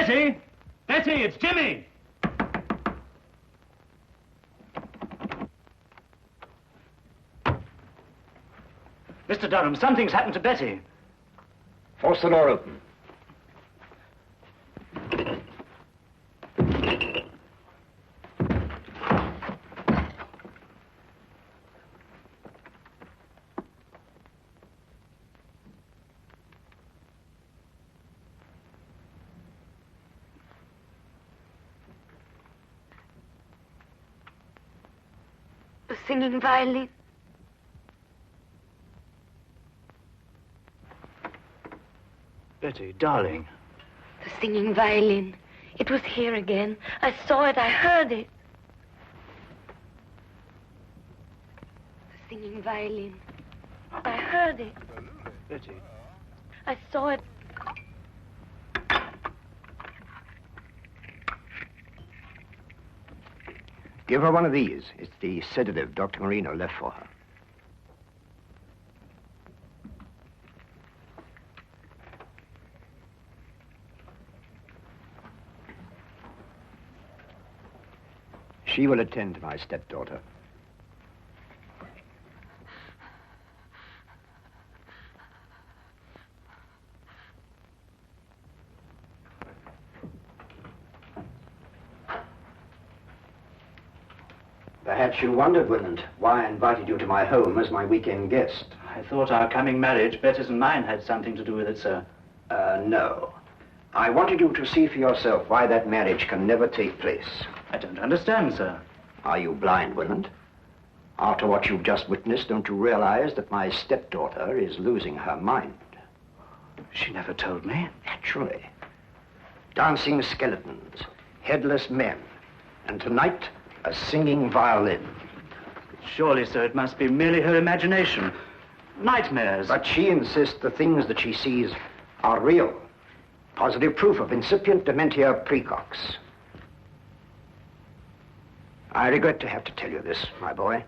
Betty! Betty, it's Jimmy! Mr. Durham, something's happened to Betty. Force the door open. The singing violin. Betty, darling. The singing violin. It was here again. I saw it. I heard it. The singing violin. I heard it. Betty. I saw it. Give her one of these. It's the sedative Dr. Marino left for her. She will attend to my stepdaughter. Perhaps you wondered, Willand, why I invited you to my home as my weekend guest. I thought our coming marriage, Betty's and mine, had something to do with it, sir. No. I wanted you to see for yourself why that marriage can never take place. I don't understand, sir. Are you blind, Willand? After what you've just witnessed, don't you realize that my stepdaughter is losing her mind? She never told me. Naturally. Dancing skeletons, headless men, and tonight, a singing violin. Surely, sir, it must be merely her imagination. Nightmares. But she insists the things that she sees are real. Positive proof of incipient dementia precox. I regret to have to tell you this, my boy.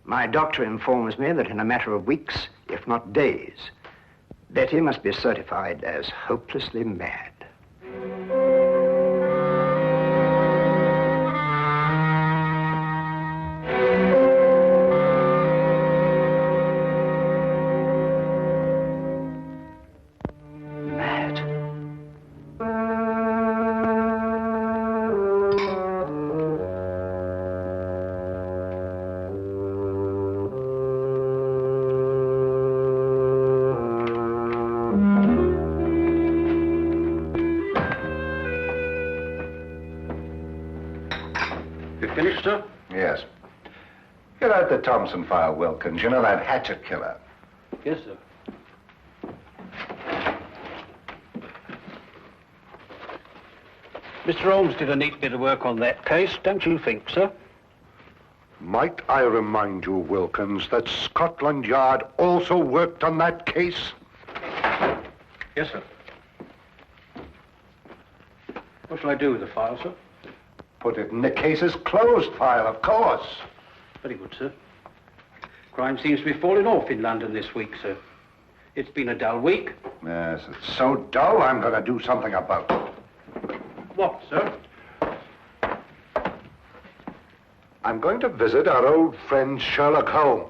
My doctor informs me that in a matter of weeks, if not days, Betty must be certified as hopelessly mad. Finished, sir? Yes. Get out the Thompson file, Wilkins. You know that hatchet killer. Yes, sir. Mr. Holmes did a neat bit of work on that case, don't you think, sir? Might I remind you, Wilkins, that Scotland Yard also worked on that case? Yes, sir. What shall I do with the file, sir? Put it in the case's closed file, of course. Very good, sir. Crime seems to be falling off in London this week, sir. It's been a dull week. Yes, it's so dull, I'm going to do something about it. What, sir? I'm going to visit our old friend Sherlock Holmes.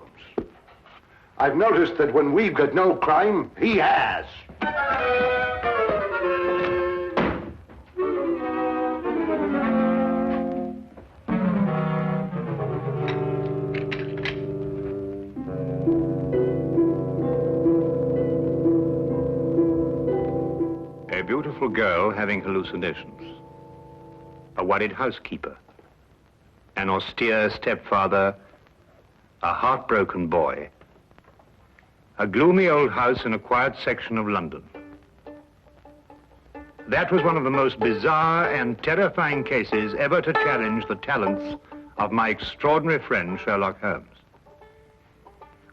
I've noticed that when we've got no crime, he has. A beautiful girl having hallucinations. A worried housekeeper. An austere stepfather. A heartbroken boy. A gloomy old house in a quiet section of London. That was one of the most bizarre and terrifying cases ever to challenge the talents of my extraordinary friend, Sherlock Holmes.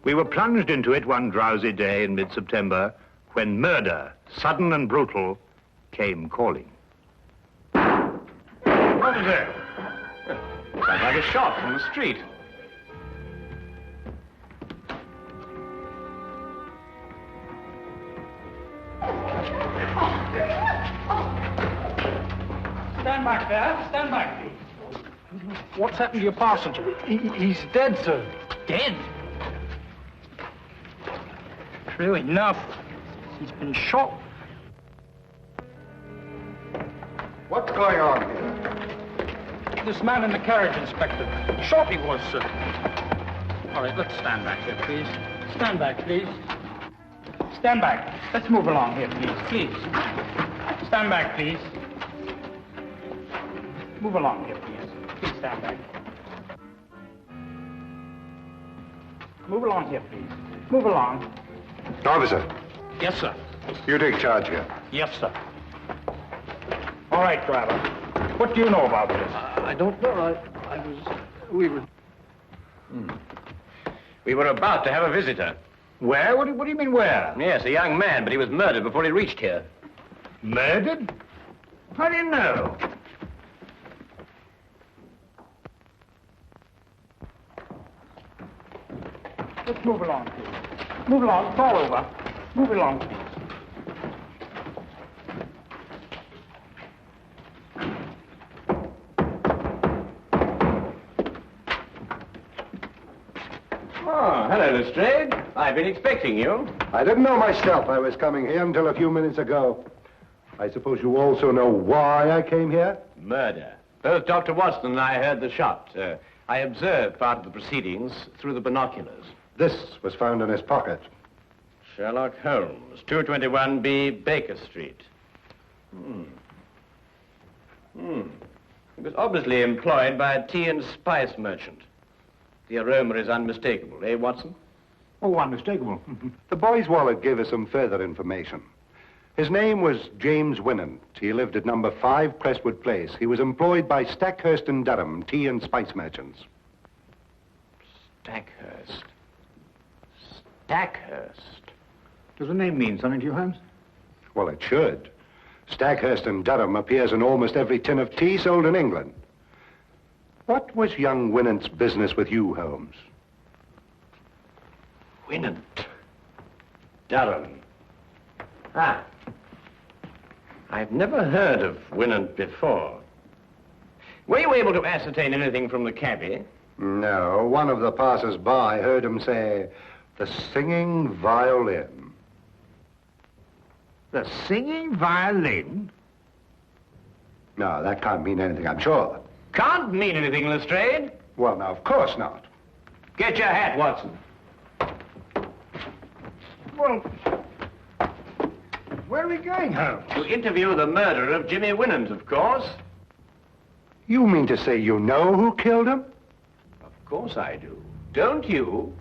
We were plunged into it one drowsy day in mid-September when murder, sudden and brutal, came calling. What is it? Sounds like a shot from the street. Stand back there. Stand back, please. What's happened to your passenger? He's dead, sir. Dead? True enough. He's been shot. What's going on here? This man in the carriage, Inspector. Shot he was, sir. All right, let's stand back here, please. Stand back, please. Stand back. Let's move along here, please. Please. Stand back, please. Move along here, please. Please stand back. Move along here, please. Move along. Officer, Yes, sir. you take charge here. Yes, sir. All right, driver. What do you know about this? I don't know. We were about to have a visitor. Where? What do you mean, where? Yes, a young man, but he was murdered before he reached here. Murdered? How do you know? Let's move along, please. Move along. Fall over. Move along, please. Oh, hello, Lestrade. I've been expecting you. I didn't know myself I was coming here until a few minutes ago. I suppose you also know why I came here? Murder. Both Dr. Watson and I heard the shot. I observed part of the proceedings through the binoculars. This was found in his pocket. Sherlock Holmes, 221B Baker Street. He was obviously employed by a tea and spice merchant. The aroma is unmistakable, eh, Watson? Oh, unmistakable. The boy's wallet gave us some further information. His name was James Winant. He lived at number 5 Crestwood Place. He was employed by Stackhurst and Durham, tea and spice merchants. Stackhurst. Stackhurst. Does the name mean something to you, Holmes? Well, it should. Stackhurst and Durham appears in almost every tin of tea sold in England. What was young Winant's business with you, Holmes? Winant. Durham. Ah. I've never heard of Winant before. Were you able to ascertain anything from the cabby? No, one of the passers-by heard him say, "The singing violin." The singing violin? No, that can't mean anything, I'm sure. Can't mean anything, Lestrade. Well, now, of course not. Get your hat, Watson. Well, where are we going, Holmes? To interview the murderer of Jimmy Winant, of course. You mean to say you know who killed him? Of course I do. Don't you?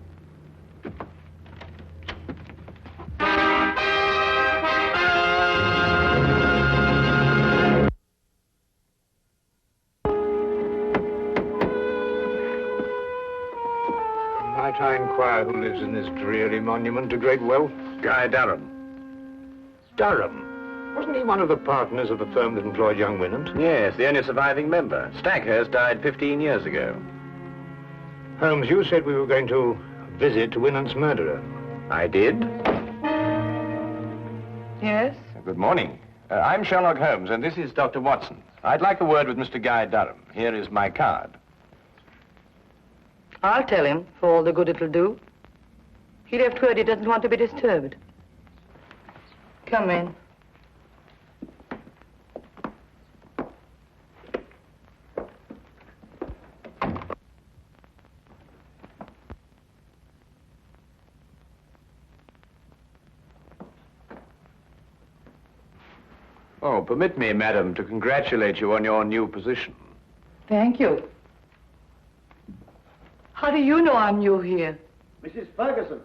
Might I inquire who lives in this dreary monument to great wealth? Guy Durham. Durham. Wasn't he one of the partners of the firm that employed young Winant? Yes, the only surviving member. Stackhurst died 15 years ago. Holmes, you said we were going to visit Winant's murderer. I did. Yes? Good morning. I'm Sherlock Holmes, and this is Dr. Watson. I'd like a word with Mr. Guy Durham. Here is my card. I'll tell him, for all the good it'll do. He left word he doesn't want to be disturbed. Come in. Oh, permit me, madam, to congratulate you on your new position. Thank you. How do you know I'm new here? Mrs. Ferguson,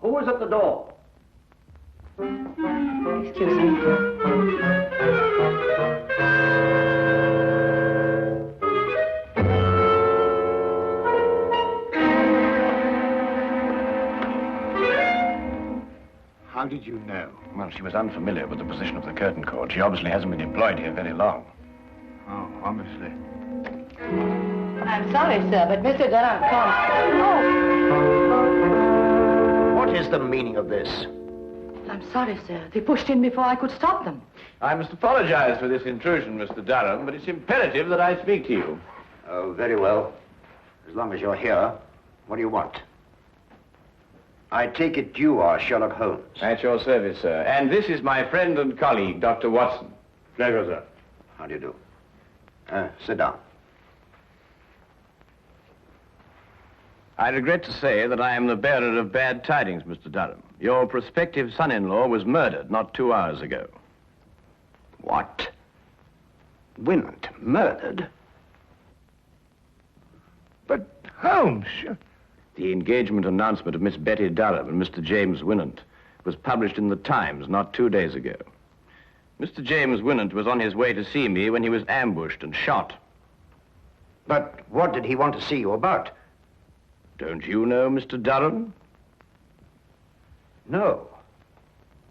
who was at the door? Excuse me. How did you know? Well, she was unfamiliar with the position of the curtain cord. She obviously hasn't been employed here very long. Oh, obviously. I'm sorry, sir, but Mr. Durham can't. What is the meaning of this? I'm sorry, sir. They pushed in before I could stop them. I must apologize for this intrusion, Mr. Durham, but it's imperative that I speak to you. Oh, very well. As long as you're here, what do you want? I take it you are Sherlock Holmes. At your service, sir. And this is my friend and colleague, Dr. Watson. Pleasure, sir. How do you do? Sit down. I regret to say that I am the bearer of bad tidings, Mr. Durham. Your prospective son-in-law was murdered not 2 hours ago. What? Winant murdered? But, Holmes... The engagement announcement of Miss Betty Durham and Mr. James Winant was published in the Times not 2 days ago. Mr. James Winant was on his way to see me when he was ambushed and shot. But what did he want to see you about? Don't you know Mr. Durham? No.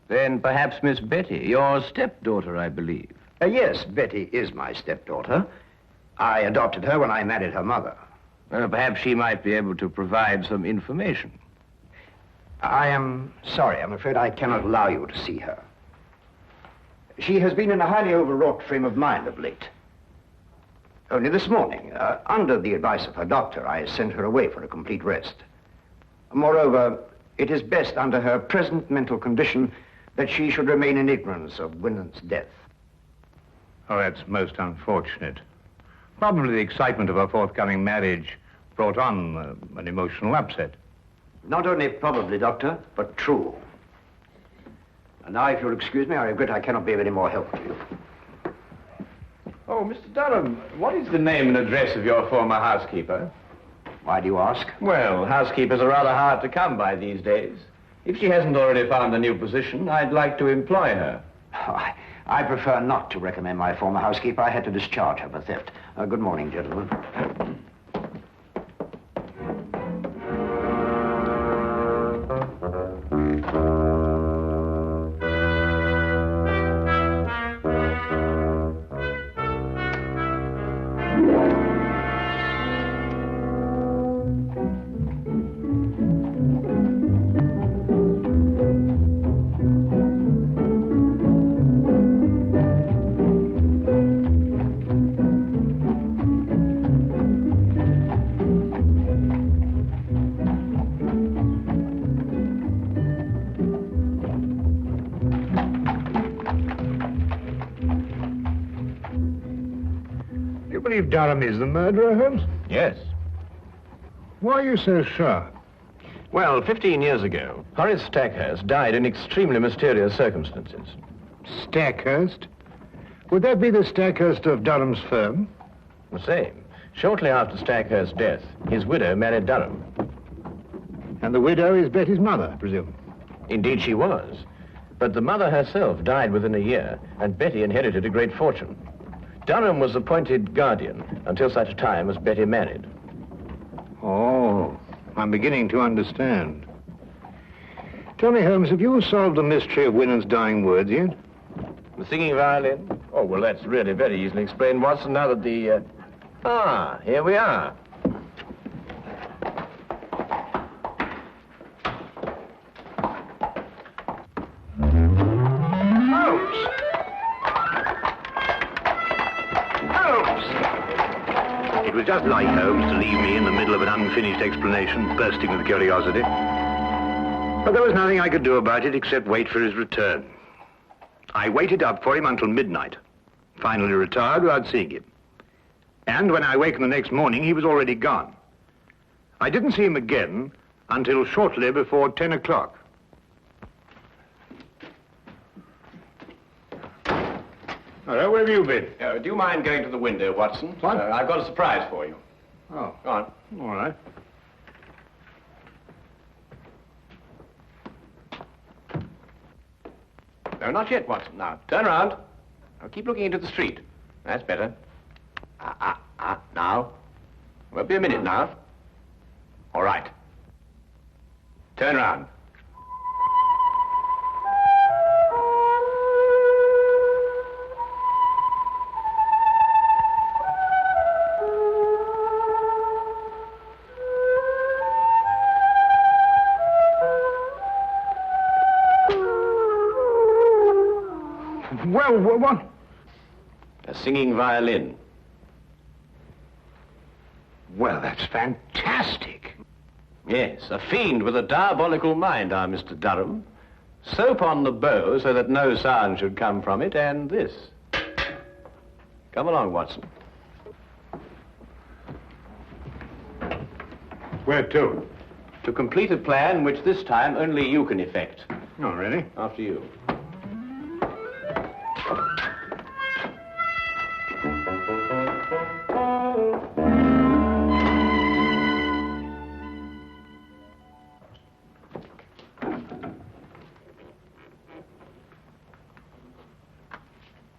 Then perhaps Miss Betty, your stepdaughter, I believe. Yes, Betty is my stepdaughter. I adopted her when I married her mother. Perhaps she might be able to provide some information. I am sorry. I'm afraid I cannot allow you to see her. She has been in a highly overwrought frame of mind of late. Only this morning, under the advice of her doctor, I sent her away for a complete rest. Moreover, it is best under her present mental condition that she should remain in ignorance of Winant's death. Oh, that's most unfortunate. Probably the excitement of her forthcoming marriage brought on an emotional upset. Not only probably, Doctor, but true. And now, if you'll excuse me, I regret I cannot be of any more help to you. Oh, Mr. Durham, what is the name and address of your former housekeeper? Why do you ask? Well, housekeepers are rather hard to come by these days. If she hasn't already found a new position, I'd like to employ her. Oh, I prefer not to recommend my former housekeeper. I had to discharge her for theft. Good morning, gentlemen. Durham is the murderer, Holmes? Yes. Why are you so sure? Well, 15 years ago, Horace Stackhurst died in extremely mysterious circumstances. Stackhurst? Would that be the Stackhurst of Durham's firm? The same. Shortly after Stackhurst's death, his widow married Durham. And the widow is Betty's mother, I presume? Indeed she was. But the mother herself died within a year, and Betty inherited a great fortune. Durham was appointed guardian until such time as Betty married. Oh, I'm beginning to understand. Tell me, Holmes, have you solved the mystery of Winant's dying words yet? The singing violin? Oh, well, that's really very easily explained, Watson, now that the... here we are. It was just like Holmes to leave me in the middle of an unfinished explanation, bursting with curiosity. But there was nothing I could do about it except wait for his return. I waited up for him until midnight, finally retired without seeing him. And when I awakened the next morning, he was already gone. I didn't see him again until shortly before 10 o'clock. Hello, where have you been? Do you mind going to the window, Watson? What? I've got a surprise for you. Oh, Go on. all right. No, not yet, Watson. Now, turn around. Now, keep looking into the street. That's better. Now. Won't be a minute now. All right. Turn around. Well, what? A singing violin. Well, that's fantastic. Yes, a fiend with a diabolical mind, our Mr. Durham. Soap on the bow so that no sound should come from it, and this. Come along, Watson. Where to? To complete a plan which this time only you can effect. Oh, really? After you.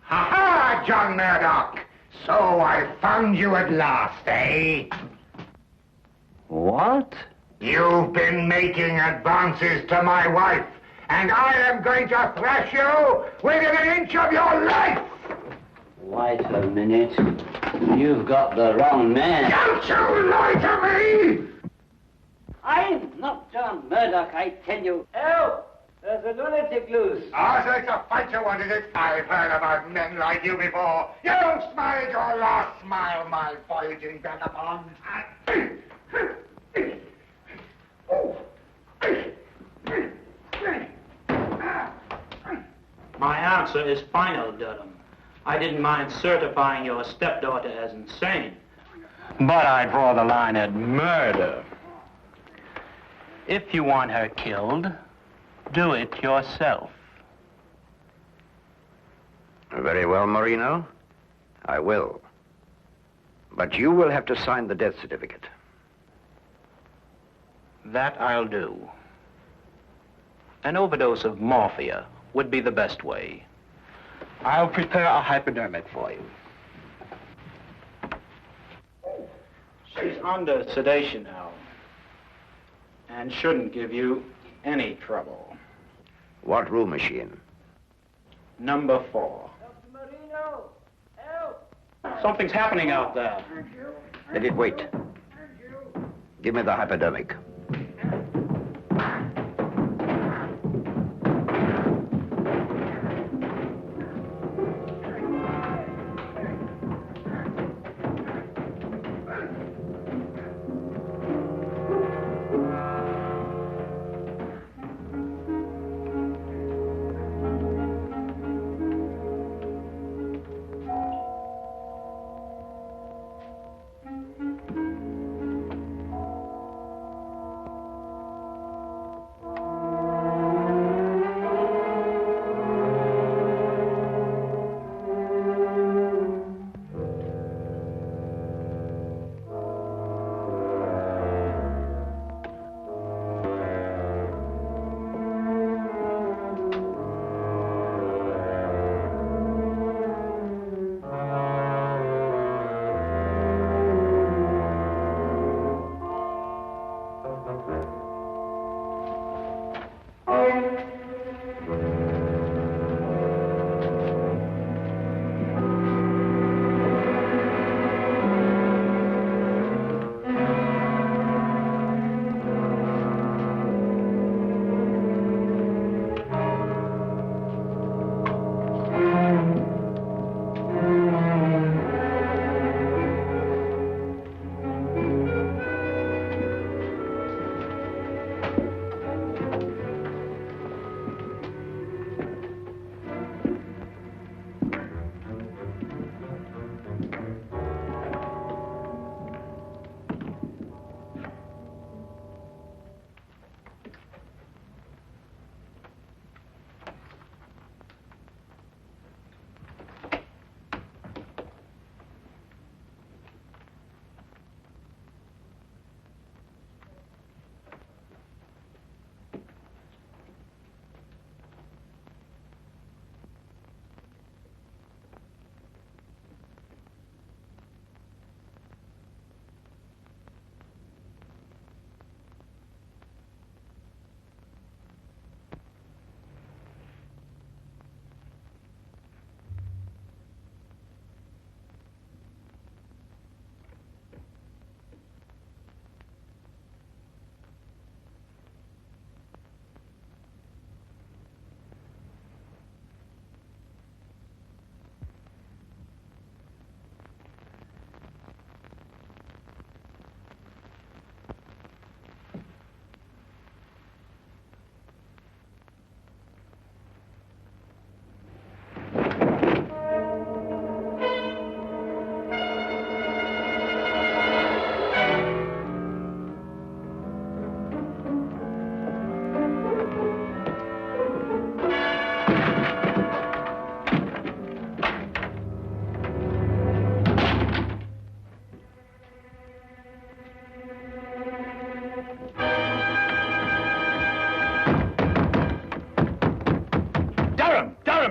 Ha-ha, John Murdoch! So I found you at last, eh? What? You've been making advances to my wife, and I am going to thrash you within an inch of your life! Wait a minute. You've got the wrong man. Don't you lie to me! I'm not John Murdoch, I tell you. Help! There's a lunatic loose. Oh, so it's a fight you wanted it? I've heard about men like you before. You smiled your last smile, my voyaging vagabond. My answer is final, Durham. I didn't mind certifying your stepdaughter as insane, but I draw the line at murder. If you want her killed, do it yourself. Very well, Marino. I will. But you will have to sign the death certificate. That I'll do. An overdose of morphia would be the best way. I'll prepare a hypodermic for you. She's under sedation now, and shouldn't give you any trouble. What room is she in? Number 4. Dr. Marino, help! Something's happening out there. Let it wait. Give me the hypodermic.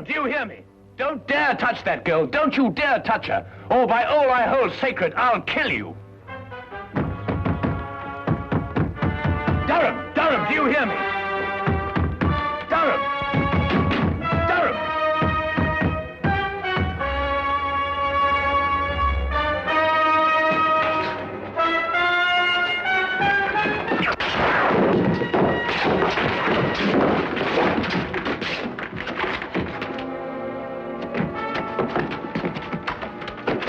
do you hear me? Don't dare touch that girl. Don't you dare touch her. Or by all I hold sacred, I'll kill you. Durham, do you hear me? Durham!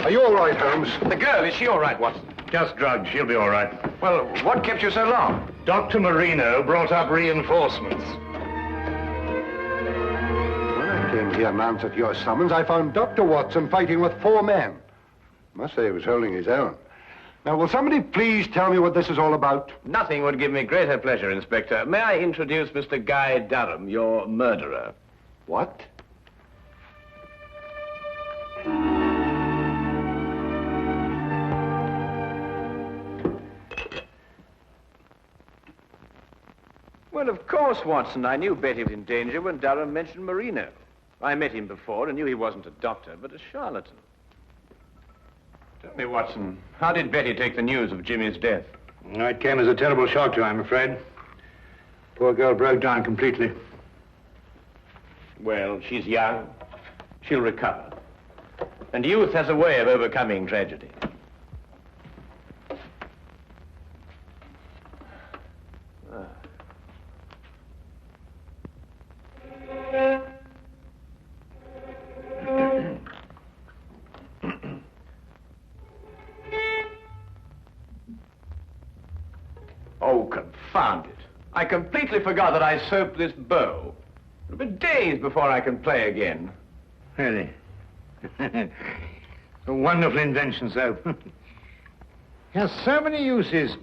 Are you all right, Holmes? The girl, is she all right, Watson? Just drugged. She'll be all right. Well, what kept you so long? Dr. Marino brought up reinforcements. When I came here and answered your summons, I found Dr. Watson fighting with 4 men. Must say he was holding his own. Now, will somebody please tell me what this is all about? Nothing would give me greater pleasure, Inspector. May I introduce Mr. Guy Durham, your murderer? What? Well, of course, Watson. I knew Betty was in danger when Durham mentioned Marino. I met him before and knew he wasn't a doctor, but a charlatan. Tell me, Watson, how did Betty take the news of Jimmy's death? It came as a terrible shock to her, I'm afraid. Poor girl broke down completely. Well, she's young. She'll recover. And youth has a way of overcoming tragedy. Oh, confound it. I completely forgot that I soaped this bow. It'll be days before I can play again. Really? A wonderful invention, soap. Has so many uses.